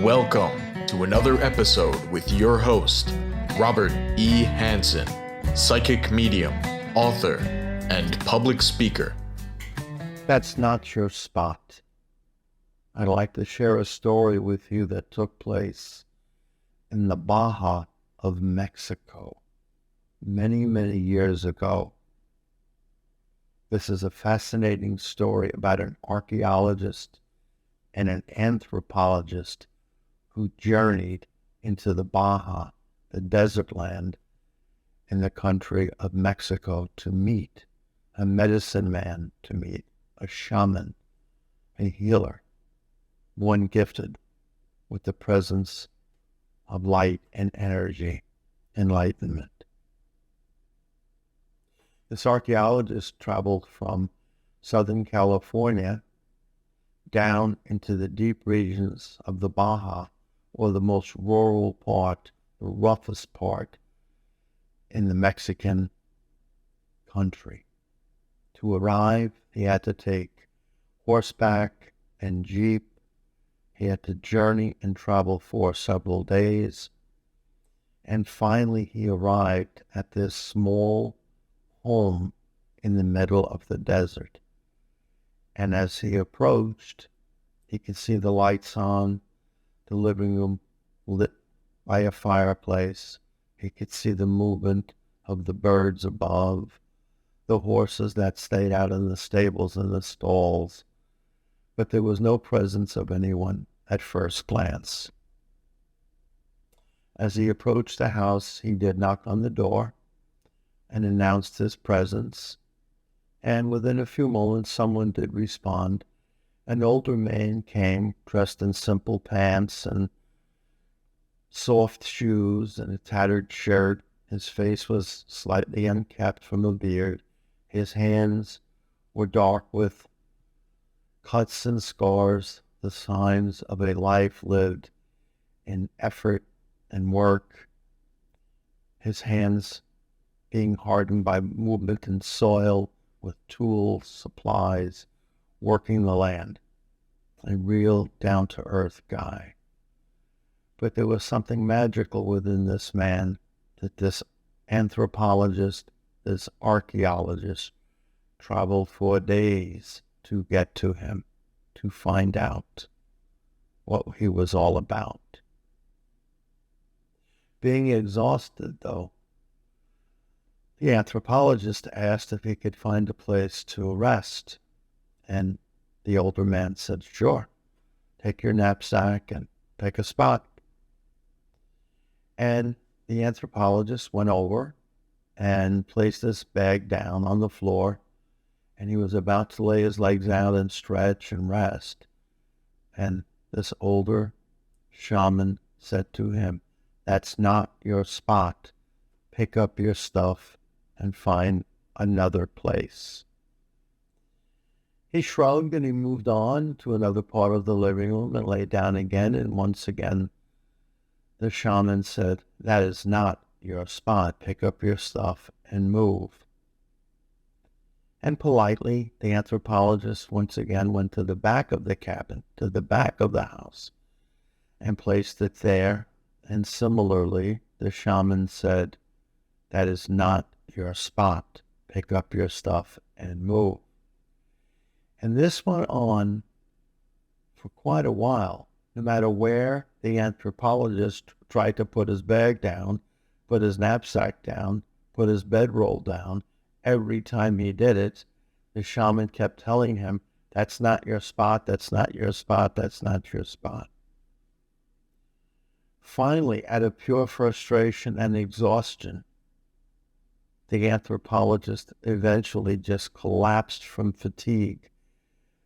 Welcome to another episode with your host, Robert E. Hansen, psychic medium, author, and public speaker. That's not your spot. I'd like to share a story with you that took place in the Baja of Mexico many, many years ago. This is a fascinating story about an archaeologist and an anthropologist who journeyed into the Baja, the desert land in the country of Mexico, to meet a medicine man, to meet a shaman, a healer, one gifted with the presence of light and energy, enlightenment. This archaeologist traveled from Southern California down into the deep regions of the Baja, or the most rural part, the roughest part in the Mexican country. To arrive, he had to take horseback and jeep. He had to journey and travel for several days. And finally, he arrived at this small home in the middle of the desert. And as he approached, he could see the lights on, the living room lit by a fireplace. He could see the movement of the birds above, the horses that stayed out in the stables and the stalls. But there was no presence of anyone at first glance. As he approached the house, he did knock on the door and announced his presence. And within a few moments, someone did respond. An older man came dressed in simple pants and soft shoes and a tattered shirt. His face was slightly unkempt from a beard. His hands were dark with cuts and scars, the signs of a life lived in effort and work. His hands being hardened by movement in soil, with tools, supplies, working the land. A real down-to-earth guy. But there was something magical within this man that this anthropologist, this archaeologist, traveled for days to get to him, to find out what he was all about. Being exhausted, though, the anthropologist asked if he could find a place to rest, and the older man said, "Sure, take your knapsack and pick a spot." And the anthropologist went over and placed his bag down on the floor, and he was about to lay his legs out and stretch and rest. And this older shaman said to him, "That's not your spot. Pick up your stuff and find another place." He shrugged and he moved on to another part of the living room and lay down again. And once again, the shaman said, "That is not your spot. Pick up your stuff and move." And politely, the anthropologist once again went to the back of the cabin, to the back of the house, and placed it there. And similarly, the shaman said, "That is not your spot. Pick up your stuff and move." And this went on for quite a while. No matter where the anthropologist tried to put his bag down, put his knapsack down, put his bedroll down, every time he did it, the shaman kept telling him, "That's not your spot, that's not your spot, that's not your spot." Finally, out of pure frustration and exhaustion, the anthropologist eventually just collapsed from fatigue,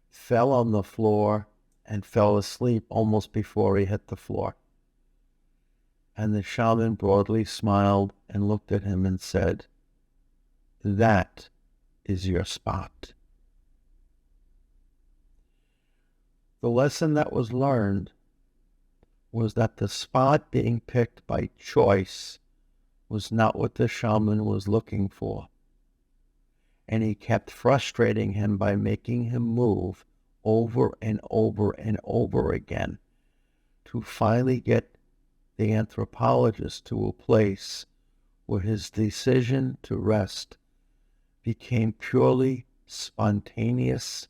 fell on the floor, and fell asleep almost before he hit the floor. And the shaman broadly smiled and looked at him and said, "That is your spot." The lesson that was learned was that the spot being picked by choice was not what the shaman was looking for. And he kept frustrating him by making him move over and over and over again to finally get the anthropologist to a place where his decision to rest became purely spontaneous,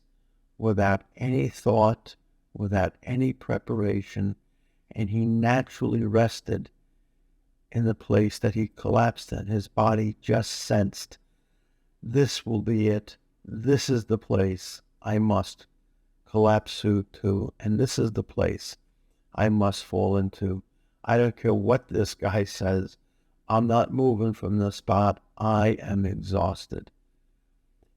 without any thought, without any preparation, and he naturally rested in the place that he collapsed in. His body just sensed, this will be it. This is the place I must collapse to, and this is the place I must fall into. I don't care what this guy says. I'm not moving from the spot. I am exhausted.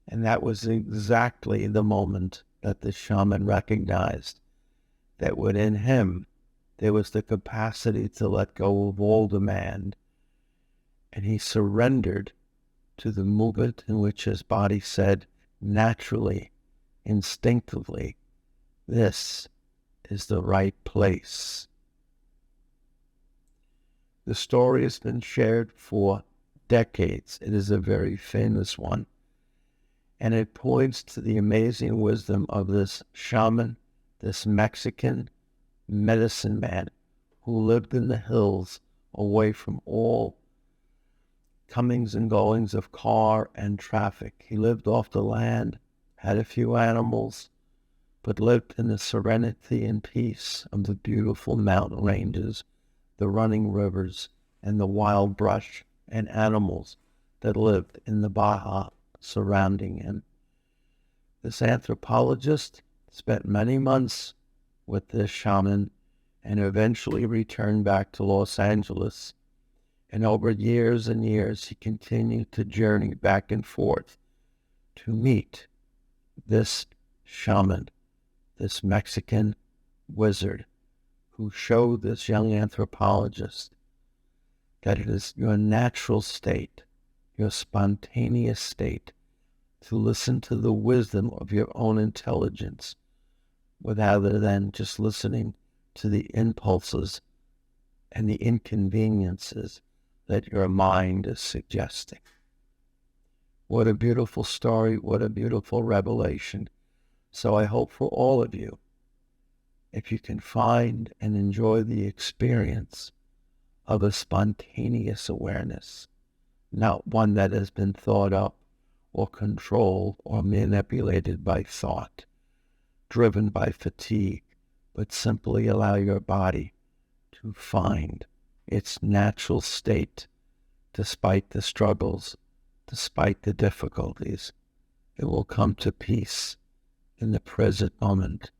And that was exactly the moment that the shaman recognized that within him there was the capacity to let go of all demand. And he surrendered to the movement in which his body said naturally, instinctively, this is the right place. The story has been shared for decades. It is a very famous one. And it points to the amazing wisdom of this shaman, this Mexican medicine man who lived in the hills away from all comings and goings of car and traffic. He lived off the land, had a few animals, but lived in the serenity and peace of the beautiful mountain ranges, the running rivers, and the wild brush and animals that lived in the Baja surrounding him. This anthropologist spent many months with this shaman and eventually returned back to Los Angeles. And over years and years, he continued to journey back and forth to meet this shaman, this Mexican wizard, who showed this young anthropologist that it is your natural state, your spontaneous state, to listen to the wisdom of your own intelligence, rather than just listening to the impulses and the inconveniences that your mind is suggesting. What a beautiful story, what a beautiful revelation. So I hope for all of you, if you can find and enjoy the experience of a spontaneous awareness, not one that has been thought up or controlled or manipulated by thought, driven by fatigue, but simply allow your body to find its natural state despite the struggles, despite the difficulties. It will come to peace in the present moment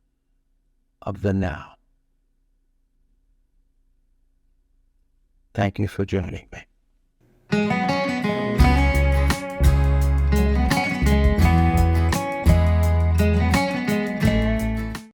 of the now. Thank you for joining me.